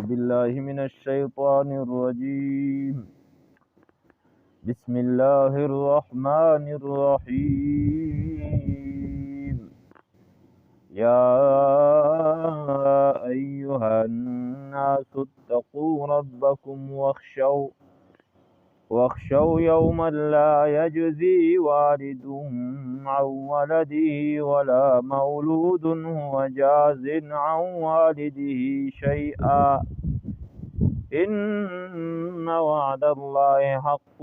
بالله من الشيطان الرجيم بسم الله الرحمن الرحيم يا أيها الناس اتقوا ربكم واخشوا يوما لا يجزي والد عن ولده ولا مولود هو جاز عن والده شيئا إن وعد الله حق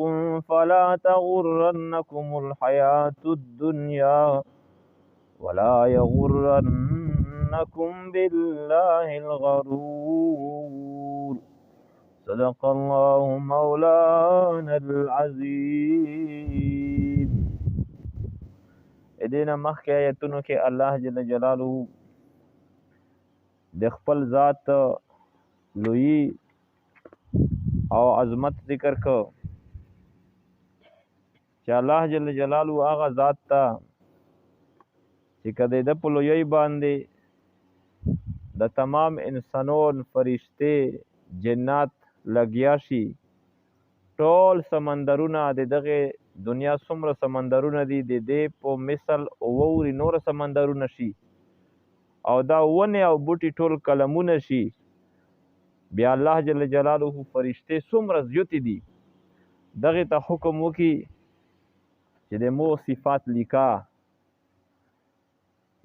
فلا تغرنكم الحياة الدنيا ولا يغرنكم بالله الغرور صدق الله مولانا العظيم. ادینا مخکې آیتونو کې الله جل جلاله د خپل ذات لوی او عظمت ذکر کو چې الله جل جلاله هغه ذات ته چې کده د په لوی باندې د تمام انسانون فرشته جنات لګیا شي ټول سمندرونه د دغه دنیا څومره سمندرونه دي د دې په مثل اووري نور سمندرونه شي او دا ونه او بوټي ټول کلمونه شي بیا الله جل جلاله فرشته څومره زیاتې دي دغه ته حکم وکي چې د مو صفات لیکا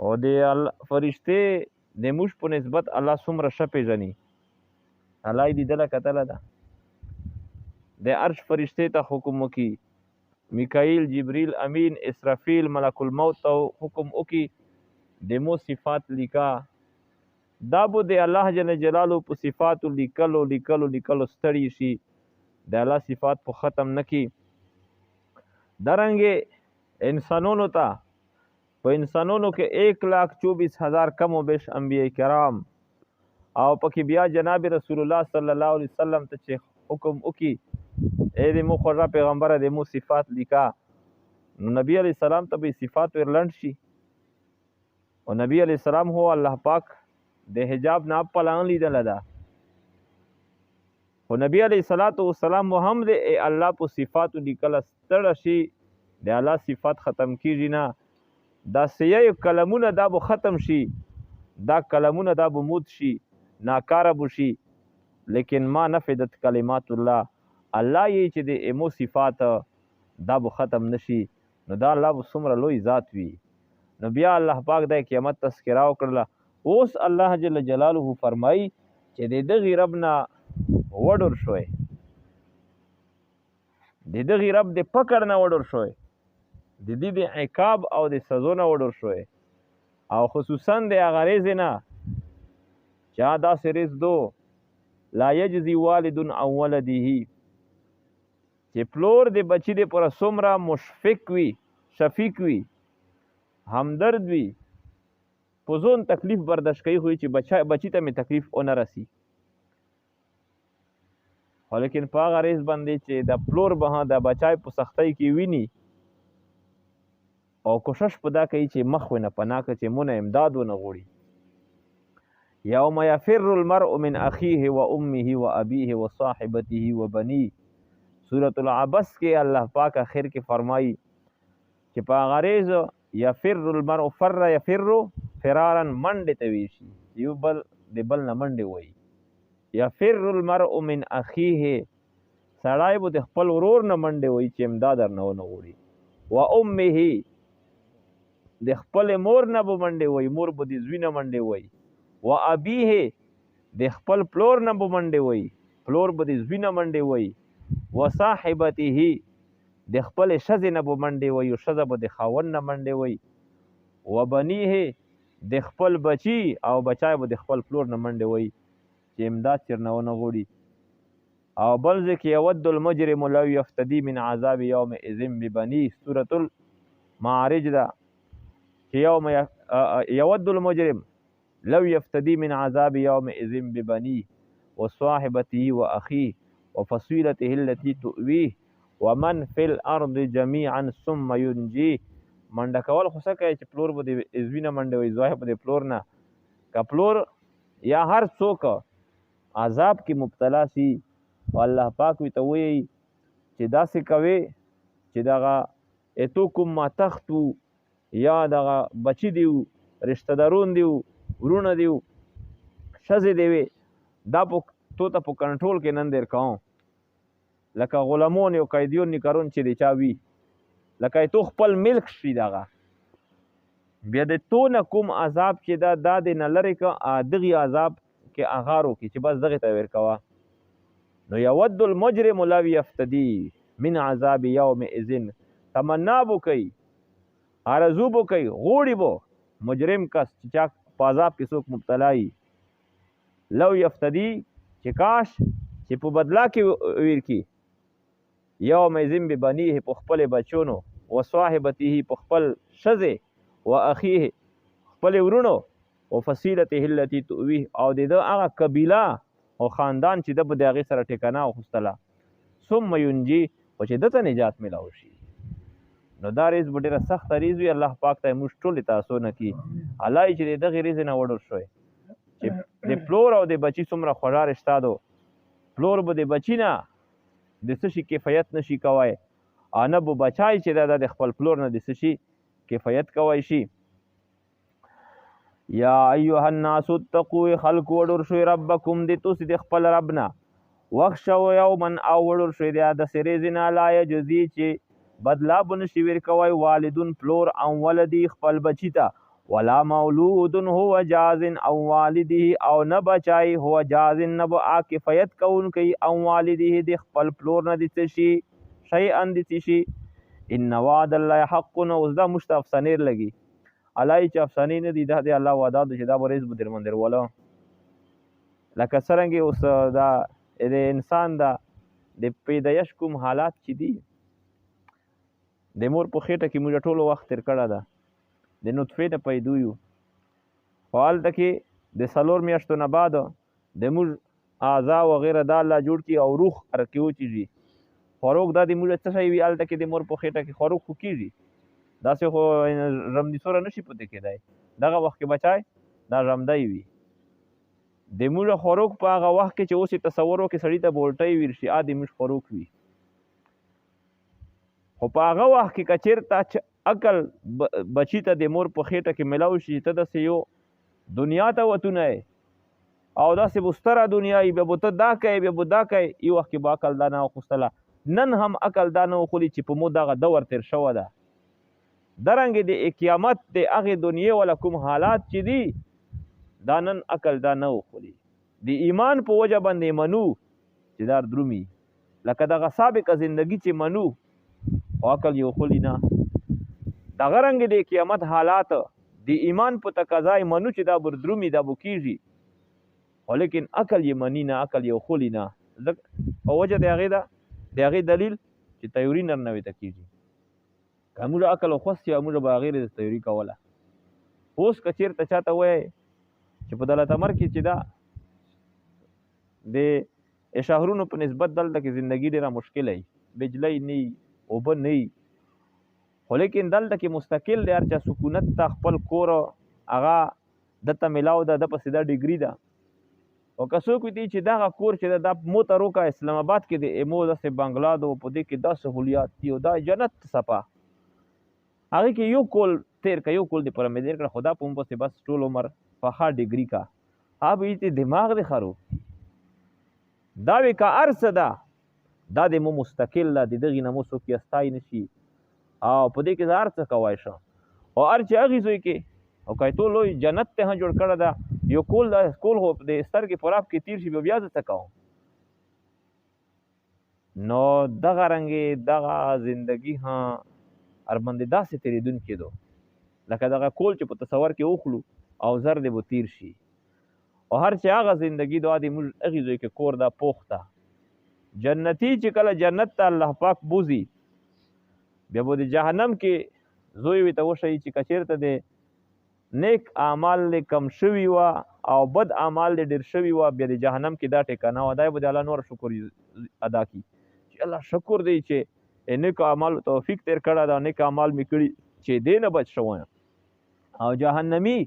او د فرشته د موش په نسبت الله څومره شپې ځني الله دې دله کتله ده د عرش فرشته ته حکم وکي میکائیل جبريل امین اسرافیل ملک الموت ته حکم وکي د مو صفات لیکا دا بو د الله جل جلاله په صفات لیکلو ستړي شي د الله صفات په ختم نکي درنګ انسانونو ته په انسانونو کې 1,24,000 کم و بیش انبیاء کرام او پکې بیا جناب رسول الله صلی الله علیه وسلم ته چې حکم وکي اے د مو خورا پیغمبر د مو صفات لیکا نو نبی علیہ السلام ته به صفات ورلند شي او نبی علیہ السلام هو الله پاک د حجاب نه پلان لیدل ده او نبی علیہ الصلوۃ والسلام محمد ای الله په صفات لیکل ستړ شي د الله صفات ختم کیږي نه دا سیه کلمونه دا به ختم شي دا کلمونه دا به موت شي ناکاره بشي لیکن ما نفدت کلمات الله الله یې چې د ایمو صفات دا به ختم نشي نو دا الله به څومره لوی ذات وي نو بیا الله پاک د قیامت تذکره وکړه اوس الله جل جلاله فرمای چې د دغه رب نه وډور شوي د دغه رب د پکړ نه وډور شوي د دې د عقاب او د سزا نه وډور شوي او خصوصا د غریز نه چا دا سریز دو لا یجزی والد عن ولده چې پلور د بچی د پر څومره مشفق وي شفیق وي همدرد وي پوزون تکلیف برداشت کوي خو چې بچی ته می تکلیف اون رسی ولیکن په غریز باندې چې د پلور به د بچای په سختۍ کې ویني او کوشش پدا کوي چې مخ ونه پناه کوي چې مونږه امداد ونه غوړي یوم یفر المرء من اخیه و امه و ابیه و صاحبته و بنی سورۃ العبس کې الله پاک اخر کې فرمایي چې په غریز یفر المرء فر یفر فرارا منډه ته وی شي یو بل د بل نه منډه وای یفر المرء من اخیه سړای به د خپل ورور نه منډه وای چې امداد نه غوړي و امه د خپل مور نه به منډه وای مور به د زوی نه منډه وای و ابیه د خپل پلور نه به منډه وای پلور به د زوی نه منډه وای و صاحبته د خپل شذ نه به منډه وای او شذ به د خاون نه منډه وای و بنیه د خپل بچی او بچای به د خپل پلور نه منډه وای چې امداد چرنه ونه غوړي او بل ځکه یود المجرم لو یفتدی من عذاب یوم اذن ببنی سورۃ المعارج دا یوم یود المجرم لو یفتدی من عذاب یوم اذن ببنی وصاحبته واخیه وفصیلته التي تؤویه ومن فی الارض جميعا ثم ينجيه منډه کول خو څه کوي چې پلور به د ازوینه منډه وي زوای په د پلور نه که پلور یا هر څوک عذاب کې مبتلا سي او الله پاک وي ته وایي چې داسې کوي چې دغه اتوکم ما تختو یا دغه بچی دیو رشتہ دارون دیو ورونه دیو ښځې دی وي دا تو ته په کنټرول کې نن دیر کوم لکه غلامون او قیدیون نکارون چې دی چا وي لکه تو خپل ملک شي دغه بیا د تو نه کوم عذاب چې دا د نه لرې که دغې عذاب کې اغارو کې چې بس دغې ته ورکوه نو یود المجرم لو یفتدي من عذاب یومئذ تمنا بو کوي آرزو بو کوي غوړي بو مجرم کس چې چا په عذاب کې څوک مبتلا وي لو یفتدي چې کاش چې په بدلا کې ویر کی یومئذ ببنیه په خپل بچونو و صاحبته په خپل ښځې و اخیه خپل ورونو او فصیلته التي تؤویه او د هغه قبیله او خاندان چې د په دغه سره ټکانه واخیستله ثم ينجي او چې دته نجات ملاو شي نو دا ریز به ډېره سخته ریز وي الله پاک ته موږ ټولې تاسو نه کي الله چې دغې ریزې نه وډر شوی چې د پلور او د بچي څومره خوږه رشته ده پلور به د بچي نه د څه شي کفایت نشي کوی او نه به بچای چې دا د خپل پلور نه د څه شي کفایت کوی شي یا ایها الناس اتقوا خلق وډر شوی ربکم د توس د خپل ربنا وخشوا یوما او وډر شوی د سریزنا لا یجزی چې بدلا بن شي ور کوي والدون پلور او ولدی خپل بچی ته ولا مولود هو جاز او والده او نه بچای هو جاز نه به کفایت کون کوي او والده د خپل پلور نه د شي شی ان د شي ان وعد الله حق او ذا مستفسنیر لګي علای چې افسانې نه دي دا د الله وعده ده چې دا به ریز به در مندر وله لکه څرنګې اوس دا د انسان دا د پیدایش کوم حالات چې دي د مور په خېټه کې موږ ټولو وخت تېر کړی ده د نطفې نه پیدو یو خو هلته کې د 4 میاشتو نه بعد د موږ اعضا وغیره دا الله جوړ کړي او روح ارکې وچېږي خوروک دا د موږ څه شی وي هلته کې د مور په خېټه کې خوروک خو کېږي داسې خو رمدي سوره نشي پته کېدای دغه وخت کې بچای دا رمدی وي د موږ خوروک په هغه وخت کې چې اوس یې تصور وکړي سړي ته بولټی ویر شي د موږ خوروک وي خو په هغه وخت کې که چېرته عقل بچي ته د مور په خېټه کې میلاو شي ته داسې یو دنیا ته وتونه او داسې به ستره دنیا وي بیا به ته دا کوې بیا به دا کوې یو وخت کې به عقل دا نه واخیستله نن هم عقل دا نه وخولي چې په مو دغه دور تېر شوی ده درنګې د قیامت د هغې دنیا ولا کوم حالات چې دي دا نن عقل دا نه وخولي د ایمان په وجه باندې منو چې دا درومي لکه دغه سابقه زندگی چې منو او عقل یې وخولي نه دغه رنګې د قیامت حالات د ایمان په تقاضای منو چې دا بردرومي دا به کېږي خو لیکن عقل یې مني نه عقل یې وخولي نه په وجه د هغې دلیل چې تیوري نرنوې ته کېږي که موږ عقل خوستي او موږ به هغې د تیوري کوله اوس که چېرته چاته وایي چې په دولت امر کې چې دا د شهرونو په نسبت دلته کې زندګي ډېره مشکله وي بجلی نه وي اوبه نه وي خو لیکن دلته کې مستقل دی هر چا سکونت ته خپل کور هغه دته میلاو ده د پسې دا ډیګري ده او که څوک وي چې دغه کور چې دا موته روکه اسلام آباد کې د ایمو داسې بنګلا ده په دې کې دا سهولیات دي او دا جنت څپه هغې کې یو کول تیر که یو کول دې پوره مې تېر کړه خو دا په مو پسې بس ټول عمر فخا ډیګري کا ها به یې دماغ دی خرو دا وی که هر څه ده دا د مو مستقل ده د دغې نه مو څوک یستای نه شي او په دې کې زه هر څه کوی شم او هر چې هغې زوی کې او که تو لوی جنت ته هم جوړ کړی ده یو کول د کول خو د سترګې په راب کې تیر شي بیا زه څه کوم نو دغه رنګې دغه زندگی ها ارمندې داسې تېرېدونکې دو لکه دغه کول چې په تصور کې وخلو او زر دې به تیر شي او هر چې هغه زندگی دعا دې موږ هغې زوی کې کور دا پوخته جنتی چې کله جنت ته الله پاک بوزي بیا به د جهنم کې زوی وي ته وښیي چې که چېرته د نیک اعمال دې کم شوي وه او بد اعمال دې ډېر شوي وه بیا د جهنم کې دا ټیکانه وه دا به د الله نور شکر ادا کړي چې الله شکر دی چې نیکو اعمالو توفیق تېر کړی ده نیک اعمال مې کړي چې دې نه بچ شوی او جهنمي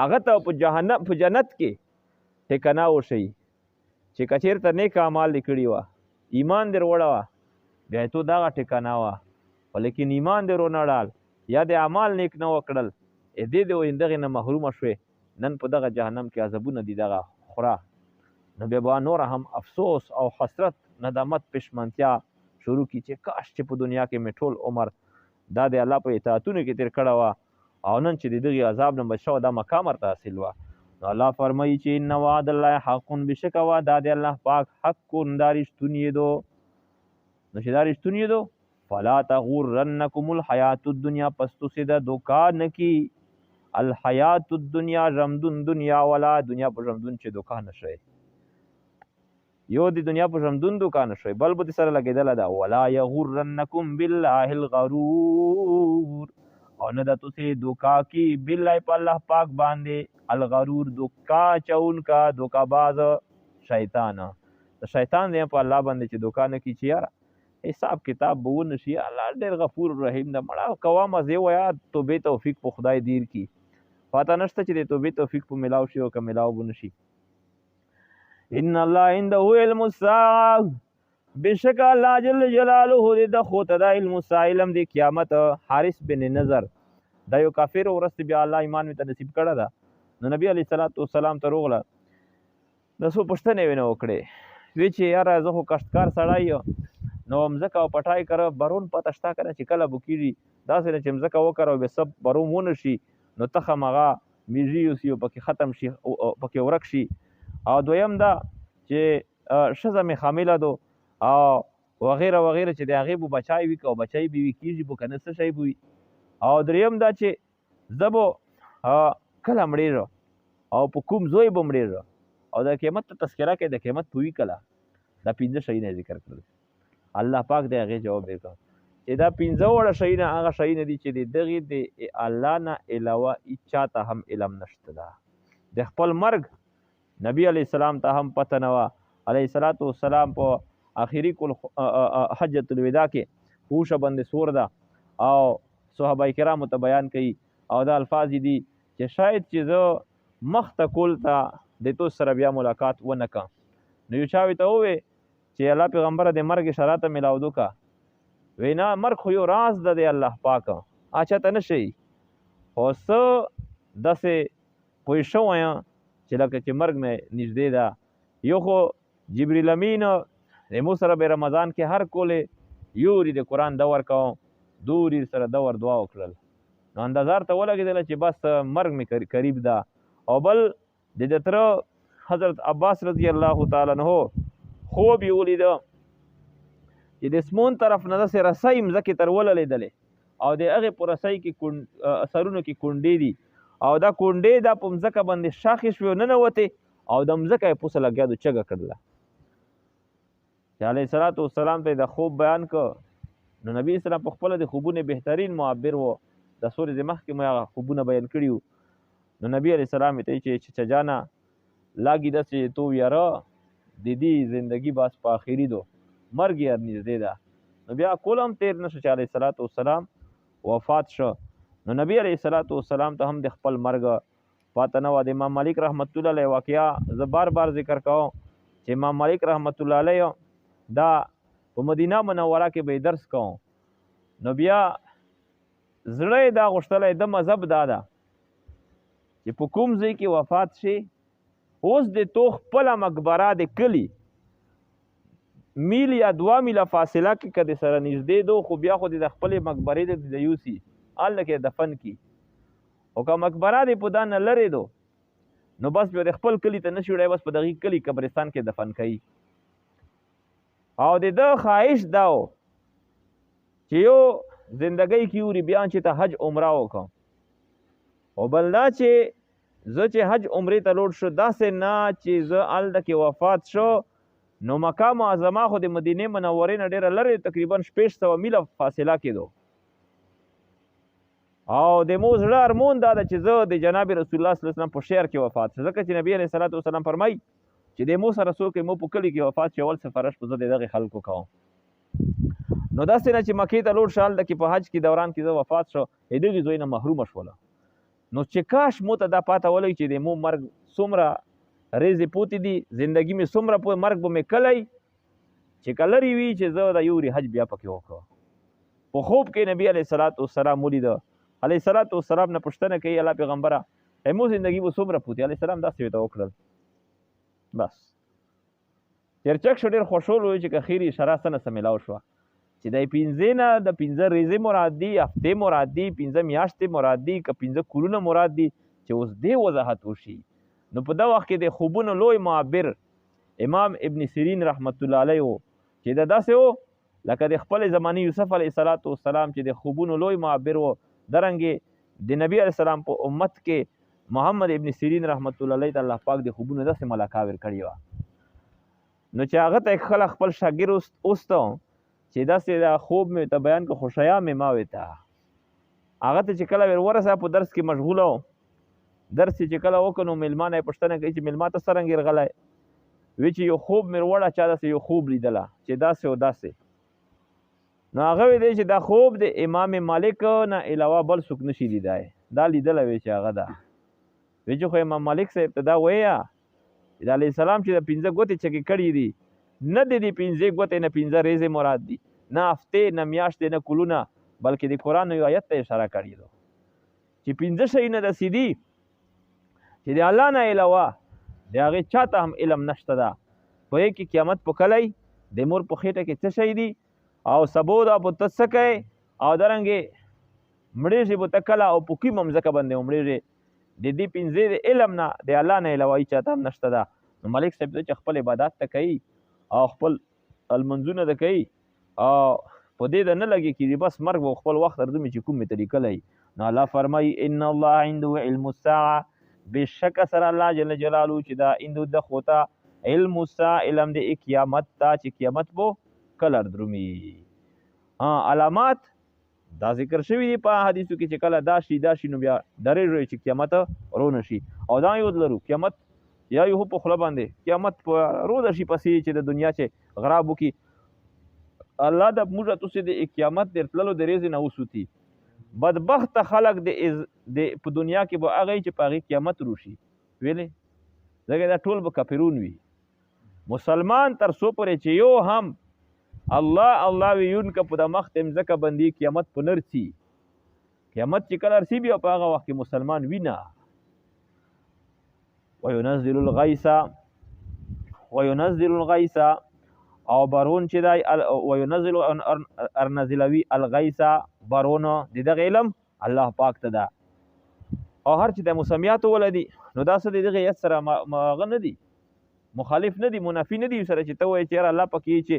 هغه ته په جنت کې ټیکانه وښیي چې که چېرته نیک اعمال دې کړي وه ایمان دې وروړه وه بیا یې تو دغه ټکانه وه خو لیکن ایمان دې ورونه ړال یا د اعمال نیک نه وکړل دې دې دغې نه محرومه شوې نن په دغه جهنم کې عذابونه دي دغه خوره نو بیا به نوره هم افسوس او حسرت ندامت پښمنتیا شروع کړي چې کاش چې په دنیا کې مې ټول عمر دا د الله په اطاعتونو کې تېر کړی وه او نن چې د دغې عذاب نه بچ شوه دا مقام ورته حاصل وه نو الله فرمایي چې ان وعد الله حق بشکه وعده د الله پاک حق دا رښتونی دو نو چې دا رښتونی دو فلا تغرنکم الحیات الدنیا پس تاسې د دوکا نه کي الحیات الدنیا ژمدون دنیا والا دنیا په ژمدون چې دوکا نه شئ یو د دنیا په ژمدون دوکا نه شئ بل به د سره لګېدله ده ولا یغرنکم بالله الغرور او نه د تاسې دوکا کی بالله په الله پاک باندې الغرور دوکا چونکا دوکا باز شیطان د شیطان دی په الله باندې چې دوکا نه کی چې یاره حساب کتاب به ونشي الله ډېر غفور رحیم ده مړه کوه مزې وایه توبې توفیق په خدای دیر کی پته نشته چې د توبې توفیق په ملاو شي او که ملاو به نشي ان الله عنده علم الساعه بشک الله جل جلاله د خو ته د علم الساعه علم د قیامت حارث بن نظر دا یو کافر ورسته بیا الله ایمان ته نصیب کړه ده نو نبی علیه الصلاۃ والسلام ته روغله د څو پوښتنې ونه وکړې وی چې یاره زه خو کښتکار سړی یم نو مځکه او پټای کړه برون پته شته که نه چې کله به کېږي داسې نه چې مځکه وکړه او بیا سب بروم ونه شي نو تخم هغه میږي یوسي او پکې ختم شي پکې ورک شي او دویم دا چې ښځه مې حامله دو او وغیره وغیره چې د هغې به بچای وي که او بچی به وي کېږي به که نه څه شی به وي او دریم دا چې زه به کله مړېږم او په کوم زوی به مړېږم او د قیامت ته تذکره کوي د قیامت په وي کله دا پنځه شیونه ذکر کړل الله پاک د هغې جواب وکړ چې دا پنځه وړه شیونه هغه شیونه دي چې د دغې د الله نه علاوه هېچا ته هم علم نشته ده د خپل مرګ نبی علیه السلام ته هم پته نه وه علیه الصلاۃ والسلام په آخري حجة الوداع کې هوشه باندې سور ده او صحابه کرامو ته بیان کوي او دا الفاظ دي چې شاید چې زه مخته کول ته د تو سره بیا ملاقات ونه کړم نو یو چا ورته ووې چې الله پیغمبره د مرګ اشاره ته میلاودو که وی نه مرګ خو یو راز ده د الله پاک اچا ته نه شي خو څه داسې پوه شوی یم چې لکه چې مرګ مې نږدې ده یو خو جبریل امین د مو سره به رمضان کې هر کولې یوري د قرآن دور کوم دوري سره دور دعا وکړل نو اندازار ته ولګېدله چې بس مرګ مې قریب ده او بل د تره حضرت عباس رضی الله تعالی عنہ خوب یې ولیده چې د اسمون طرف نه داسې رسۍ مځکې تر وللېدلې او د هغې په رسۍ کې سرونو کې کونډې دي او دا کونډې دا په مځکه باندې شاخې شوې ننوتې او د مځکه یې پوسه لګیا د چږه کړله چې علیه الصلاۃ والسلام ته د خوب بیان که نو نبی اسلام په خپله د خوبونه بهترین معبر و د سورې د مخکې مو هغه خوبونه بیان کړي وو نو نبی علیه السلام ته چې چچجانه لاګي داسې تو یاره د دې زندگی باس په آخري دو مرګ یې نږدې ده نو بیا کول هم تیر نه شو چې علیه الصلاۃ والسلام وفات شو نو نبی علیه الصلاۃ والسلام ته هم د خپل مرګ پاته نه وه د امام مالک رحمت الله علیه واقعه زه بار بار ذکر کوم چې امام مالک رحمت الله علیه دا په مدینه منوره کې به درس کوم نو بیا زړه دا غوښتلی د مذهب دا ده چې په کوم ځای کې وفات شي اوس د تو خپله مقبره د کلي میل یا 2 میله فاصله کې که د سره نږدې دو خو بیا خو د خپلې مقبرې د یوسي هلته کې دفن کی او که مقبره د په دا نه لرې دو نو بس بیا د خپل کلي ته نشي وړی بس په دغې کلي قبرستان کې دفن کوي او د ده خواهش دا و چې یو زندګۍ کې وری بیا چې ته حج عمره وکړم او بل دا چې زه چې حج عمرې ته لوړ شو داسې نه چې زه هلته کې وفات شو نو مکه معظمه خو د مدینې منورې نه ډېره لرې تقریبا 600 میله فاصله کې دو او د مو زړه ارمون دا ده چې زه د جناب رسول الله صلی الله علیه وسلم په شهر کې وفات شم ځکه چې نبی علیه الصلاۃ والسلام فرمایي چې د مو سره څوک مو په کلي کې وفات شي اول سفارش په زه د دغې خلکو کوم نو داسې نه چې مکې ته لوړ شه هلته کې په حج کې دوران کې زه وفات شو د دغې زوی نه محرومه شوله نو چې کاش مو ته دا پاته ولګي چې د مو مرګ څومره ریزې پوتې دي زندگی مې څومره په مرګ به مې کلی چې کلرې وي چې زه د یوري حج بیا پکې وکړم. په خوب کې نبی علیه الصلاۃ والسلام ولیده. علیه الصلاۃ والسلام نه پوښتنه کوي الله پیغمبره مو زندگی به څومره پوتې؟ علیه السلام داسې ورته وکړل. بس چرچک شو، ډېر خوشحال وي چې که خیري اشاره څه نه څه میلاو شوه چې د 5 نه د 15 ریزې مراد دي، هفتې مراد دي، 15 میاشتې مراد دي، که 15 کلونه مراد دي، چې اوس دې وضاحت وشي. نو په دا وخت کې د خوبونو لوی معبر امام ابن سیرین رحمت الله علیه و چې د داسې و لکه د خپل زماني یوسف علیه السلام چې د خوبونو لوی معبر و. درنګې د نبی علیه السلام په امت کې محمد ابن سیرین رحمت الله علیه ته الله پاک د خوبونو داسې ملاکاور کړي وه. نو چې هغه ته خلک خپل شاګرد اوسته چې داسې دا خوب مې ته بیان که خوشیا مې ما وې ته هغه ته چې کله ورسه په درس کې مشغوله و، درس چې کله وکړو نو میلمانه یې پوښتنه کوي چې میلما ته څرنګه راغلی؟ وی چې یو خوب مې وړه چا داسې یو خوب لیدله چې داسې او داسې. نو هغه وی دی چې دا خوب د امام مالک نه علاوه بل څوک نشي لیدای، دا لیدله وی چې هغه ده. وی چې خو امام مالک صاحب ته دا ویه چې د علیه السلام چې د 15 ګوتې چکې کړي دي نه د دې 15 ګوتې نه 15 ریزې مراد دي، نه هفتې نه میاشتې نه کلونه، بلکې د قرآن یو آیت ته اشاره کړې ده چې 15 شیونه داسې دي چې د الله نه علاوه د هغې چاته هم علم نشته ده. په یې کې قیامت په کلی د مور په خېټه کې څه شی دي او سبو ده په ته څه کوې او دارنګې مړېږي به ته کله او په کومه مځکه باندې مړېږي. د دې 15 د علم نه د الله نه علاوه هېڅ چاته هم نشته ده. نو ملک صاحب چې خپل عبادات ته کوي او خپل المنځونه ده کوي او په دې ده نه لګي کېږي بس مرګ به خپل وخت ارزمي چې کوم مې ته لیکلی. نو الله فرمایي ان الله عنده علم الساعه، بشک سره الله جل جلاله چې دا عنده د خوته علم الساعه علم د قیامت ته چې قیامت به کله درومي. علامات دا ذکر شوي دي په حدیثو کې چې کله دا شي نو بیا درېږي چې قیامت رونه شي. او دا یو لرو قیامت یا یو په خوله باندې قیامت په روده شي پسې چې د دنیا چې غراب وکړي. الله د موږ تاسو د قیامت د تللو د ریزې نه وسوتي. بدبخت خلک د په دنیا کې به هغه چې په هغې قیامت روشي ویلې ځکه دا ټول به کافرون وي. مسلمان تر څو پورې چې یو هم الله ویونکه په د مخ د مځکه باندې قیامت په نرسي، قیامت چې کله رسي بیا په هغه وخت کې مسلمان وینه. وینزل الغیث او بارون چې دی وینزل ارنزلوي الغیث بارون د دغه علم الله پاک ته ده. او هر چې د مسمیات ولدي نو دا څه د دغه یت سره هغه نه دي، مخالف نه دي، منافي نه دي سره چې ته وایې چې یاره الله پکې چې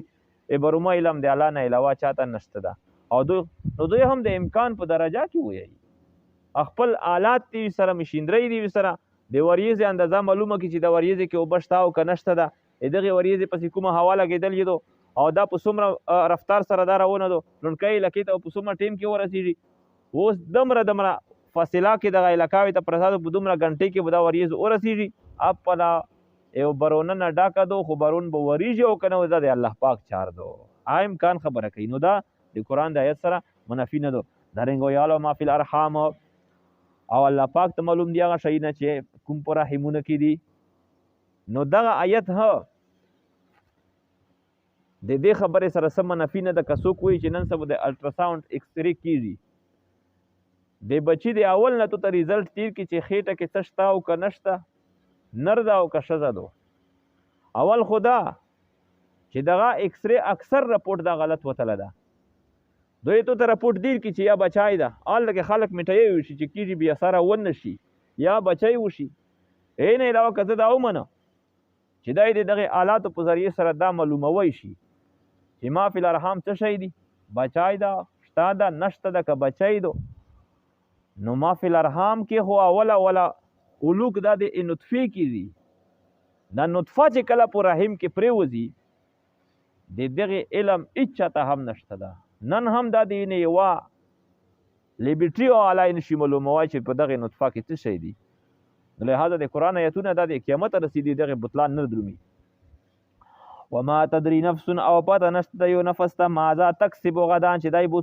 برومه علم د الله نه علاوه چاته نشته ده. او دوی هم د امکان په درجه کې وایي خپل آلات دي سره مشینرۍ دي سره د وریځې اندازه معلومه کړي چې د وریځې کې اوبه شته او که نشته ده، دغې وریځې پسې کومه هوا لګېدل یې دو او دا په څومره رفتار سره دا روونه دو لونډکۍ لکې ته په څومره ټیم کې ورسېږي. اوس دمره فاصله کې دغه علاقاوې ته پرسادو په دومره غنټې کې به دا وریځ ورسېږي. اپله یو برونه نه ډاکه دو خو برون به وریږي او که نه دا د الله پاک چار دو امکان خبره کوي. نو دا د قرآن د آیت سره منافي نه دو. دارنګه ویعلم ما فی الارحام او الله پاک ته معلوم دی هغه شیونه چې کوم په رحمونه کې دي. نو دغه آیت ها د دې خبرې سره سم منافي نه ده. که څوک وایي چې نن سبا د الټراساونډ ایکسرې کېږي د بچي د اول نه تو ته ریزلټ تیر کړي چې خېټه کې څه شته او که نشته، نر ده او که ښځه ده. اول خو دا چې دغه ایکسرې اکثر رپورټ دا غلط وتله ده. دوی تو ته رپورټ دیر کړي چې یا بچای ده هلته کې خلک میټیی وشي چې کېږي بې اثره ونه شي یا بچی وشي. نه علاوه که زه دا ومنه چې دا د دغې آلاتو په ذریعې سره دا معلوموی شي چې ما فی الارحام څه شی دي، بچای ده شته ده نشته ده که بچی ده. نو ما فی الارحام کې خو اوله اولوک دا د نطفې کې دي. دا نطفه چې کله په رحم کې پرېوځي د دغې علم هېڅ چاته هم نشته ده. نن هم دا د یعنې یوه لیبرټي او اعلی نشي معلوموی چې په دغې نطفه کې څه شی دي. لہذا د قرآن آیتونه دا د قیامت رسیدي دغې بطلان نه درومي. وما تدري نفس او پته نشته د یو نفس ته ماذا تکسب غدان چې دی به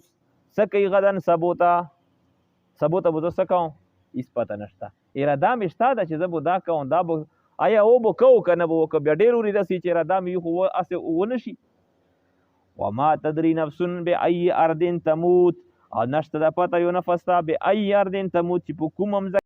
څه کوي غدن سبو ته به زه څه کوم هېڅ پته نشته. اراده مې شته ده چې زه به دا کوم دا به آیا او به کوو که نه به وکړو بیا ډېر ورې رسي چې را دا مې خو هسې ونه شي وما تدري نفس بأي ارض تموت او نشته د پته یو نفس ته بأي ارض تموت چې په کوم هم